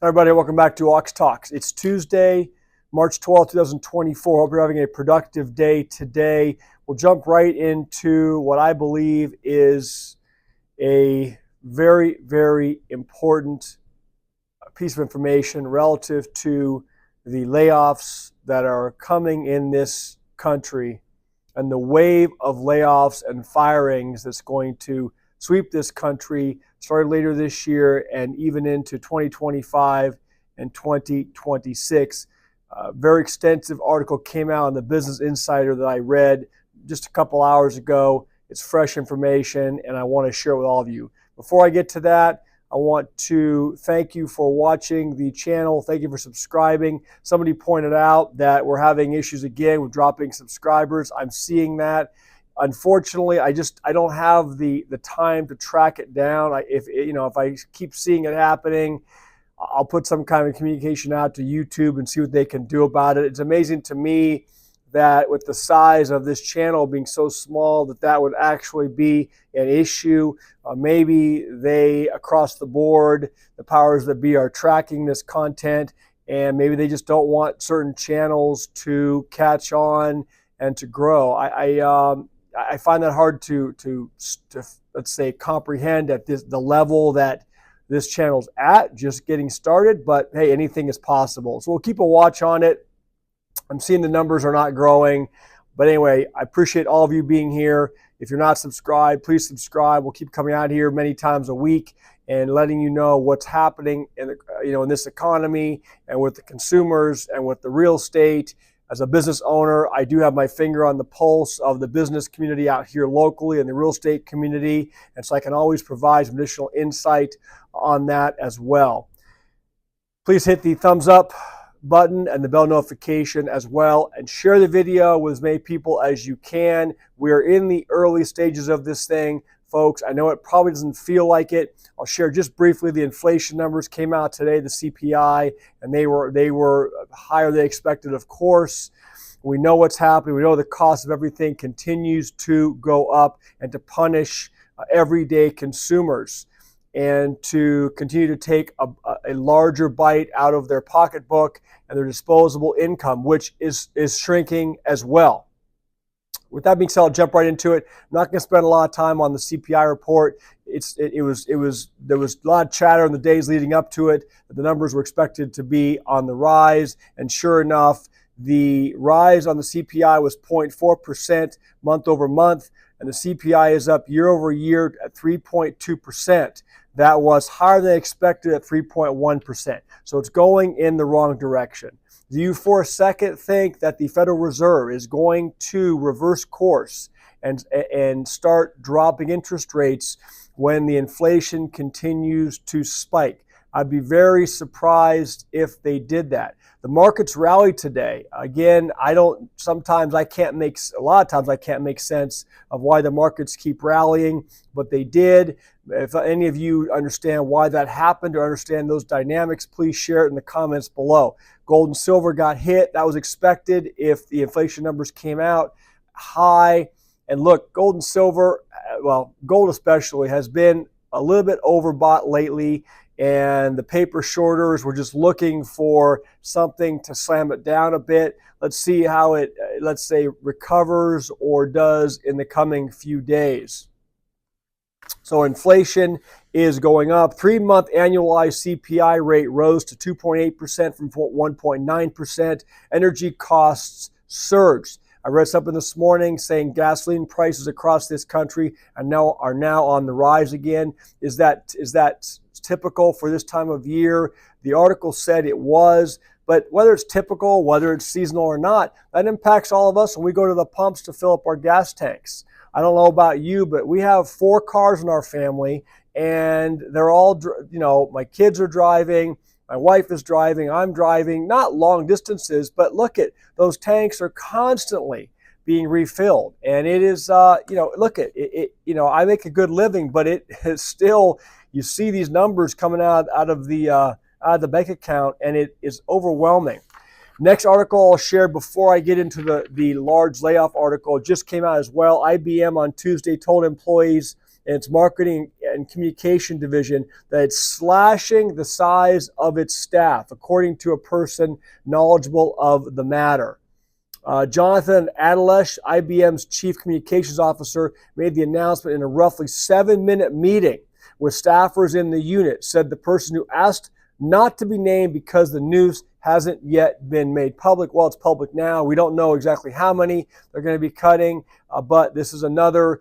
Hi everybody, welcome back to Ox Talks. It's Tuesday, March 12th, 2024. Hope you're having a productive day today. We'll jump right into what I believe is a very, very important piece of information relative to the layoffs that are coming in this country and the wave of layoffs and firings that's going to sweep this country starting later this year and even into 2025 and 2026. Very extensive article came out on the Business Insider that I read just a couple hours ago. It's fresh information and I want to share it with all of you. Before I get to that, I want to thank you for watching the channel. Thank you for subscribing. Somebody pointed out that we're having issues again with dropping subscribers. I'm seeing that. Unfortunately, I don't have the time to track it down. If I keep seeing it happening, I'll put some kind of communication out to YouTube and see what they can do about it. It's amazing to me that with the size of this channel being so small, that would actually be an issue. Maybe they, across the board, the powers that be are tracking this content, and maybe they just don't want certain channels to catch on and to grow. I find that hard to let's say comprehend at the level that this channel's at, just getting started. But hey, anything is possible. So we'll keep a watch on it. I'm seeing the numbers are not growing. But anyway, I appreciate all of you being here. If you're not subscribed, please subscribe. We'll keep coming out here many times a week and letting you know what's happening in this economy and with the consumers and with the real estate. As a business owner, I do have my finger on the pulse of the business community out here locally and the real estate community. And so I can always provide some additional insight on that as well. Please hit the thumbs up button and the bell notification as well, and share the video with as many people as you can. We're in the early stages of this thing, folks. I know it probably doesn't feel like it. I'll share just briefly the inflation numbers came out today, the CPI, and they were higher than expected, of course. We know what's happening. We know the cost of everything continues to go up and to punish everyday consumers and to continue to take a larger bite out of their pocketbook and their disposable income, which is shrinking as well. With that being said, I'll jump right into it. I'm not going to spend a lot of time on the CPI report. There was a lot of chatter in the days leading up to it that the numbers were expected to be on the rise, and sure enough, the rise on the CPI was 0.4% month over month, and the CPI is up year over year at 3.2%. That was higher than expected at 3.1%. So it's going in the wrong direction. Do you for a second think that the Federal Reserve is going to reverse course and start dropping interest rates when the inflation continues to spike? I'd be very surprised if they did that. The markets rallied today. Again, a lot of times I can't make sense of why the markets keep rallying, but they did. If any of you understand why that happened or understand those dynamics, please share it in the comments below. Gold and silver got hit. That was expected if the inflation numbers came out high. And look, gold and silver, gold especially, has been a little bit overbought lately. And the paper shorters were just looking for something to slam it down a bit. Let's see how it, recovers or does in the coming few days. So inflation is going up. 3-month annualized CPI rate rose to 2.8% from 1.9%. Energy costs surged. I read something this morning saying gasoline prices across this country are now on the rise again. Is that typical for this time of year? The article said it was, but whether it's typical, whether it's seasonal or not, that impacts all of us when we go to the pumps to fill up our gas tanks. I don't know about you, but we have 4 cars in our family, and they're all, my kids are driving, my wife is driving, I'm driving, not long distances, but look at those tanks are constantly being refilled. And it is, I make a good living, but it is still, you see these numbers coming out of the bank account, and it is overwhelming. Next article I'll share before I get into the large layoff article, it just came out as well. IBM on Tuesday told employees in its marketing and Communication Division that it's slashing the size of its staff, according to a person knowledgeable of the matter. Jonathan Adelesh, IBM's chief communications officer, made the announcement in a roughly 7-minute meeting with staffers in the unit, said the person who asked not to be named because the news hasn't yet been made public. Well, it's public now. We don't know exactly how many they're going to be cutting, but this is another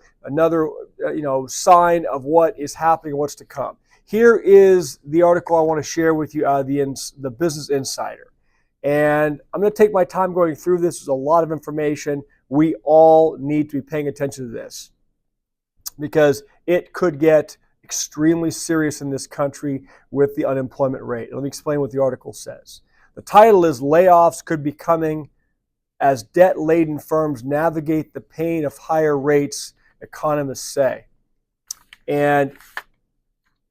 sign of what is happening and what's to come. Here is the article I want to share with you out of the Business Insider. And I'm going to take my time going through this. There's a lot of information. We all need to be paying attention to this because it could get extremely serious in this country with the unemployment rate. Let me explain what the article says. The title is Layoffs Could Be Coming as Debt-Laden Firms Navigate the Pain of Higher Rates, economists say. And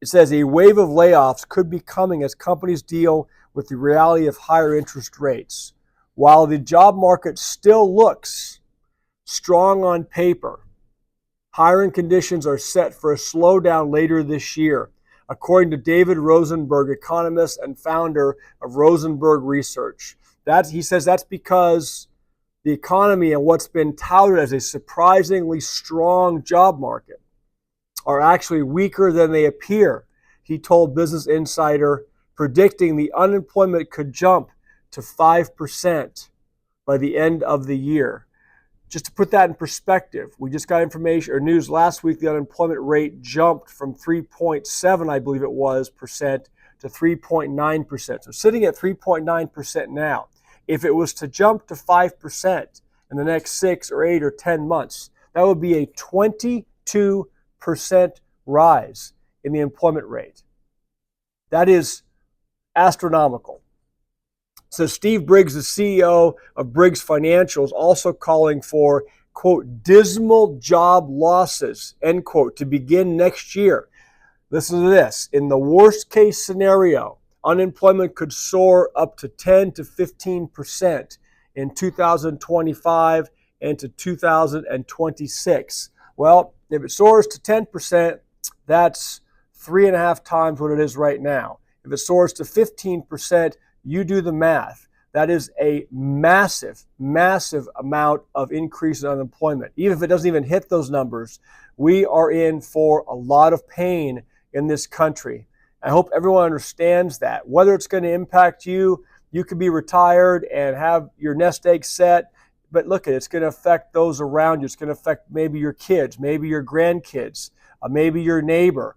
it says a wave of layoffs could be coming as companies deal with the reality of higher interest rates. While the job market still looks strong on paper, hiring conditions are set for a slowdown later this year, according to David Rosenberg, economist and founder of Rosenberg Research. He says that's because the economy and what's been touted as a surprisingly strong job market are actually weaker than they appear, he told Business Insider, predicting the unemployment could jump to 5% by the end of the year. Just to put that in perspective, we just got information or news last week. The unemployment rate jumped from 3.7, I believe it was, percent to 3.9%. So sitting at 3.9% now. If it was to jump to 5% in the next 6 or 8 or 10 months, that would be a 22% rise in the employment rate. That is astronomical. So Steve Briggs, the CEO of Briggs Financial, is also calling for, quote, dismal job losses, end quote, to begin next year. Listen to this. In the worst case scenario, unemployment could soar up to 10 to 15% in 2025 and to 2026. Well, if it soars to 10%, that's 3.5 times what it is right now. If it soars to 15%, you do the math. That is a massive, massive amount of increase in unemployment. Even if it doesn't even hit those numbers, we are in for a lot of pain in this country. I hope everyone understands that. Whether it's going to impact you, you could be retired and have your nest egg set, but look, it's going to affect those around you. It's going to affect maybe your kids, maybe your grandkids, maybe your neighbor.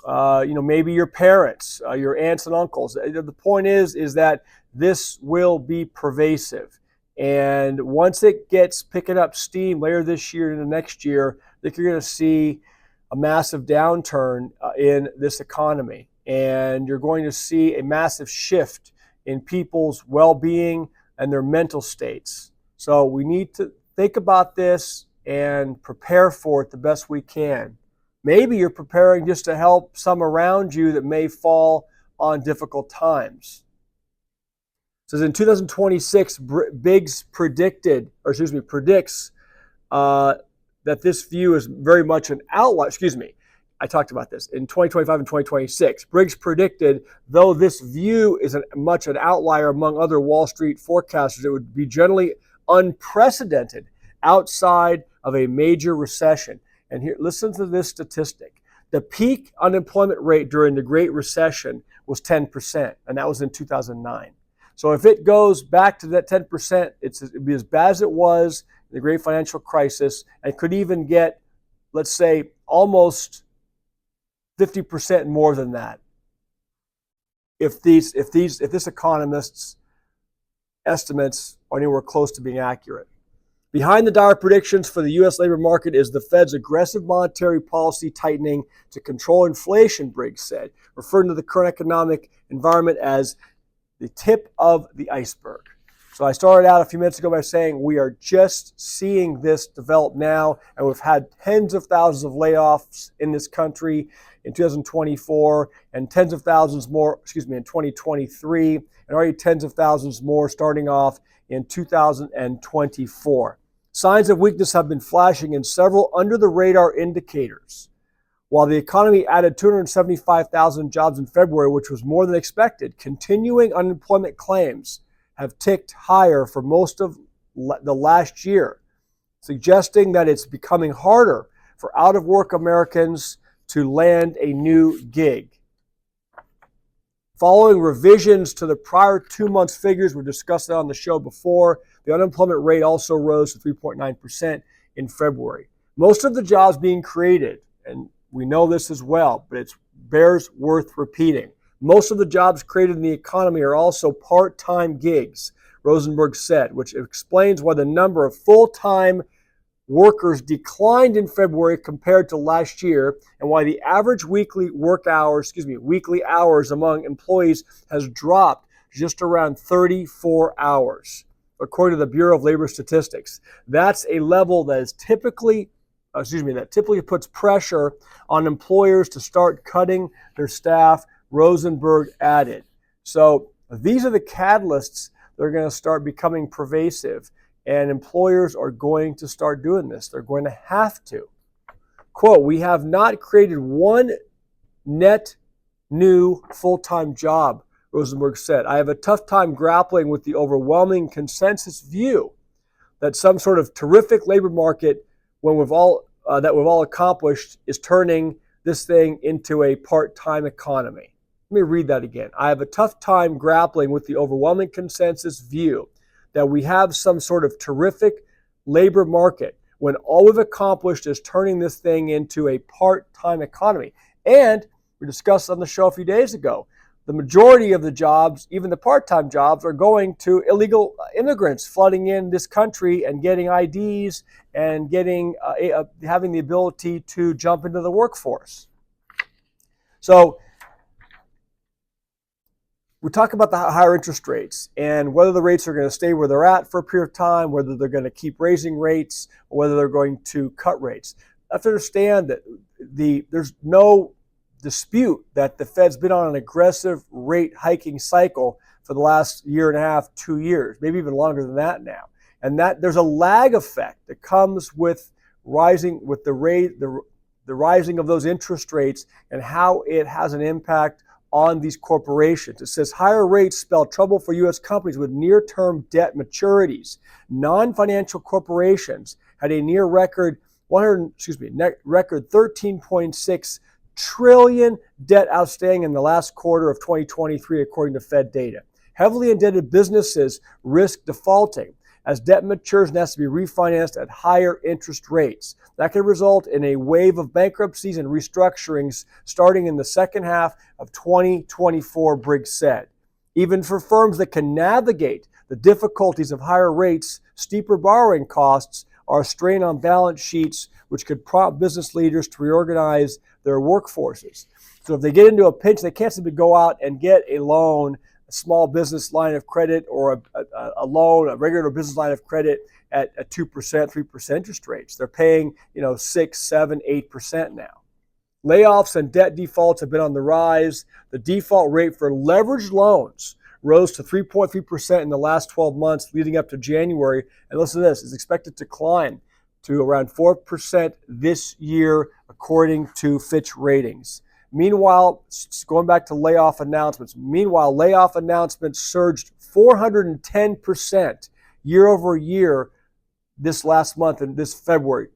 Maybe your parents, your aunts and uncles. The point is that this will be pervasive. And once it gets picking up steam later this year and the next year, I think you're going to see a massive downturn in this economy. And you're going to see a massive shift in people's well-being and their mental states. So we need to think about this and prepare for it the best we can. Maybe you're preparing just to help some around you that may fall on difficult times. It says in 2026, Biggs predicts that this view is very much an outlier. I talked about this in 2025 and 2026. Briggs predicted, though this view is much an outlier among other Wall Street forecasters, it would be generally unprecedented outside of a major recession. And here, listen to this statistic. The peak unemployment rate during the Great Recession was 10%, and that was in 2009. So if it goes back to that 10%, it'd be as bad as it was in the Great Financial Crisis, and could even get, let's say, almost 50% more than that. If this economist's estimates are anywhere close to being accurate. Behind the dire predictions for the U.S. labor market is the Fed's aggressive monetary policy tightening to control inflation, Briggs said, referring to the current economic environment as the tip of the iceberg. So I started out a few minutes ago by saying we are just seeing this develop now, and we've had tens of thousands of layoffs in this country in 2024 and tens of thousands more, in 2023, and already tens of thousands more starting off in 2024. Signs of weakness have been flashing in several under-the-radar indicators. While the economy added 275,000 jobs in February, which was more than expected, continuing unemployment claims have ticked higher for most of the last year, suggesting that it's becoming harder for out-of-work Americans to land a new gig. Following revisions to the prior 2 months figures, we discussed that on the show before, the unemployment rate also rose to 3.9% in February. Most of the jobs being created, and we know this as well, but it bears worth repeating. Most of the jobs created in the economy are also part-time gigs, Rosenberg said, which explains why the number of full-time workers declined in February compared to last year, and why the average weekly hours among employees has dropped just around 34 hours, according to the Bureau of Labor Statistics. That's a level that is typically puts pressure on employers to start cutting their staff, Rosenberg added. So these are the catalysts that are going to start becoming pervasive, and employers are going to start doing this. They're going to have to. Quote, "We have not created one net new full-time job," Rosenberg said. "I have a tough time grappling with the overwhelming consensus view that some sort of terrific labor market when we've all accomplished is turning this thing into a part-time economy." Let me read that again. "I have a tough time grappling with the overwhelming consensus view that we have some sort of terrific labor market when all we've accomplished is turning this thing into a part-time economy." And we discussed on the show a few days ago, the majority of the jobs, even the part-time jobs, are going to illegal immigrants flooding in this country and getting IDs and having the ability to jump into the workforce. So we talk about the higher interest rates and whether the rates are going to stay where they're at for a period of time, whether they're going to keep raising rates, or whether they're going to cut rates. I have to understand that there's no dispute that the Fed's been on an aggressive rate hiking cycle for the last year and a half, 2 years, maybe even longer than that now. And that there's a lag effect that comes with the rising of those interest rates and how it has an impact on these corporations. It says higher rates spell trouble for U.S. companies with near-term debt maturities. Non-financial corporations had a near record 13.6 trillion debt outstanding in the last quarter of 2023, according to Fed data. Heavily indebted businesses risk defaulting as debt matures and has to be refinanced at higher interest rates. That could result in a wave of bankruptcies and restructurings starting in the second half of 2024, Briggs said. Even for firms that can navigate the difficulties of higher rates, steeper borrowing costs are a strain on balance sheets, which could prompt business leaders to reorganize their workforces. So if they get into a pinch, they can't simply go out and get a loan, a small business line of credit, or a loan, a regular business line of credit at 2%, 3% interest rates. They're paying 6, 7, 8% now. Layoffs and debt defaults have been on the rise. The default rate for leveraged loans rose to 3.3% in the last 12 months leading up to January. And listen to this, is expected to climb to around 4% this year, according to Fitch Ratings. Meanwhile, going back to layoff announcements, layoff announcements surged 410% year over year this last month and this February,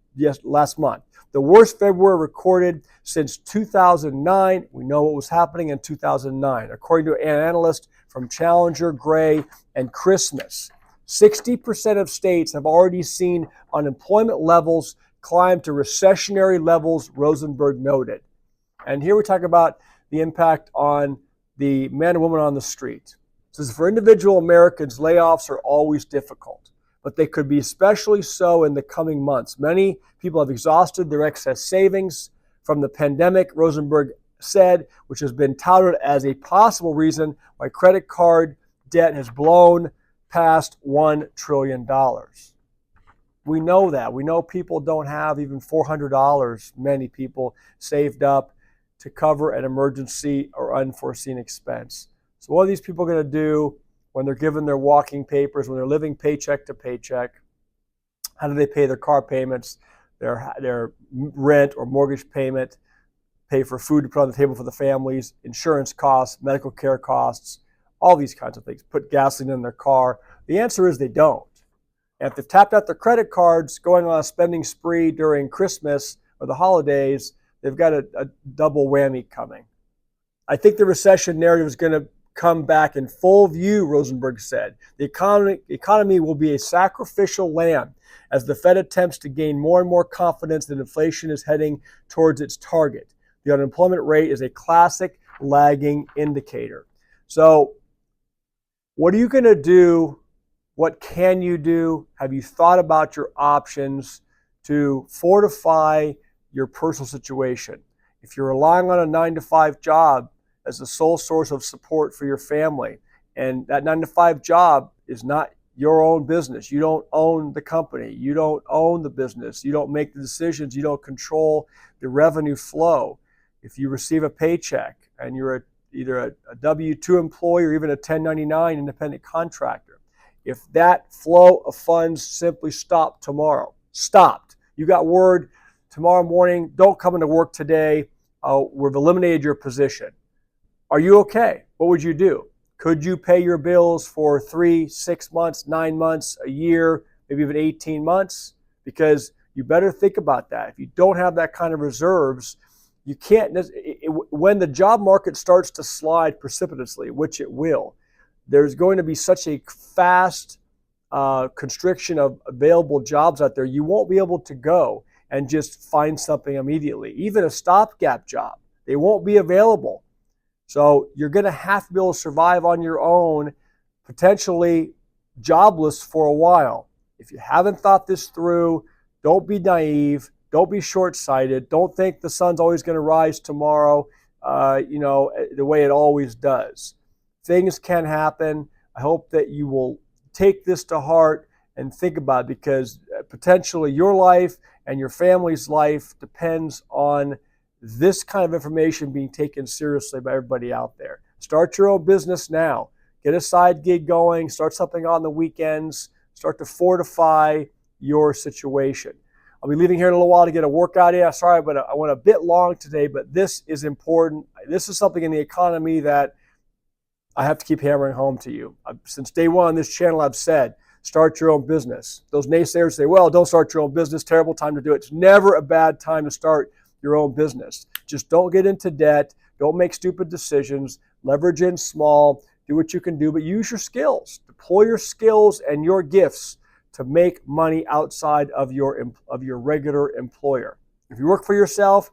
last month. The worst February recorded since 2009. We know what was happening in 2009, according to an analyst from Challenger, Gray, and Christmas. 60% of states have already seen unemployment levels climb to recessionary levels, Rosenberg noted. And here we talk about the impact on the man and woman on the street. It says for individual Americans, layoffs are always difficult, but they could be especially so in the coming months. Many people have exhausted their excess savings from the pandemic, Rosenberg said, which has been touted as a possible reason why credit card debt has blown past $1 trillion. We know that. We know people don't have even $400, many people, saved up to cover an emergency or unforeseen expense. So what are these people going to do when they're given their walking papers, when they're living paycheck to paycheck? How do they pay their car payments, their rent or mortgage payment? pay for food to put on the table for the families, insurance costs, medical care costs, all these kinds of things, put gasoline in their car. The answer is they don't. And if they've tapped out their credit cards going on a spending spree during Christmas or the holidays, they've got a double whammy coming. I think the recession narrative is going to come back in full view, Rosenberg said. The economy will be a sacrificial lamb as the Fed attempts to gain more and more confidence that inflation is heading towards its target. The unemployment rate is a classic lagging indicator. So what are you going to do? What can you do? Have you thought about your options to fortify your personal situation? If you're relying on a 9-to-5 job as the sole source of support for your family, and that 9-to-5 job is not your own business. You don't own the company. You don't own the business. You don't make the decisions. You don't control the revenue flow. If you receive a paycheck and you're either a W-2 employee or even a 1099 independent contractor, if that flow of funds simply stopped tomorrow, stopped, you got word tomorrow morning, don't come into work today, we've eliminated your position. Are you okay? What would you do? Could you pay your bills for 3, 6 months, 9 months, a year, maybe even 18 months? Because you better think about that. If you don't have that kind of reserves, you can't, when the job market starts to slide precipitously, which it will, there's going to be such a fast constriction of available jobs out there, you won't be able to go and just find something immediately. Even a stopgap job, they won't be available. So you're going to have to be able to survive on your own, potentially jobless for a while. If you haven't thought this through, don't be naive. Don't be short-sighted. Don't think the sun's always going to rise tomorrow, the way it always does. Things can happen. I hope that you will take this to heart and think about it, because potentially your life and your family's life depends on this kind of information being taken seriously by everybody out there. Start your own business now. Get a side gig going. Start something on the weekends. Start to fortify your situation. I'll be leaving here in a little while to get a workout in. Sorry, but I went a bit long today, but this is important. This is something in the economy that I have to keep hammering home to you. Since day one on this channel, I've said, start your own business. Those naysayers say, well, don't start your own business. Terrible time to do it. It's never a bad time to start your own business. Just don't get into debt. Don't make stupid decisions. Leverage in small. Do what you can do, but use your skills. Deploy your skills and your gifts to make money outside of your regular employer. If you work for yourself,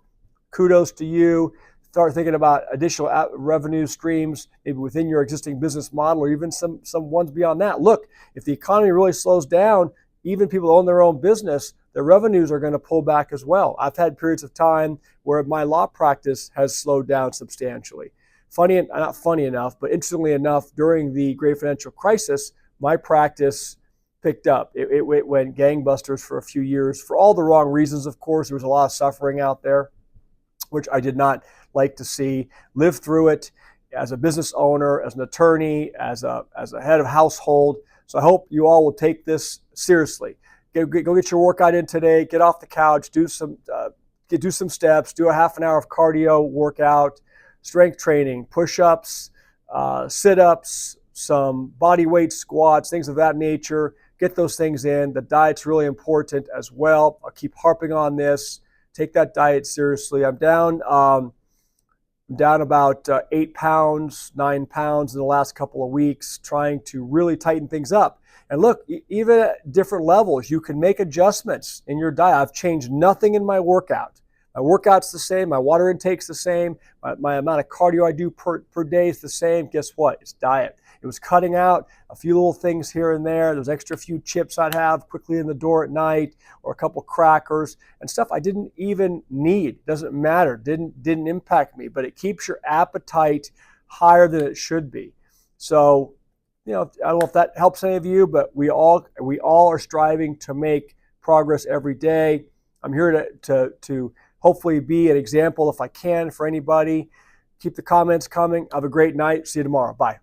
kudos to you. Start thinking about additional revenue streams, maybe within your existing business model, or even some ones beyond that. Look, if the economy really slows down, even people who own their own business, their revenues are going to pull back as well. I've had periods of time where my law practice has slowed down substantially. Not funny enough, but interestingly enough, during the great financial crisis, my practice picked up. It went gangbusters for a few years for all the wrong reasons, of course. There was a lot of suffering out there, which I did not like to see. Live through it as a business owner, as an attorney, as a head of household. So I hope you all will take this seriously. Go get your workout in today. Get off the couch. Do some steps. Do a half an hour of cardio workout, strength training, push-ups, sit-ups, some body weight squats, things of that nature. Get those things in. The diet's really important as well. I'll keep harping on this. Take that diet seriously. I'm down about 8 pounds, 9 pounds in the last couple of weeks, trying to really tighten things up. And look, even at different levels, you can make adjustments in your diet. I've changed nothing in my workout. My workout's the same. My water intake's the same. My amount of cardio I do per day is the same. Guess what? It's diet. It was cutting out a few little things here and there. There's extra few chips I'd have quickly in the door at night, or a couple crackers and stuff I didn't even need. Doesn't matter. Didn't impact me, but it keeps your appetite higher than it should be. So, I don't know if that helps any of you, but we all are striving to make progress every day. I'm here to hopefully be an example, if I can, for anybody. Keep the comments coming. Have a great night. See you tomorrow. Bye.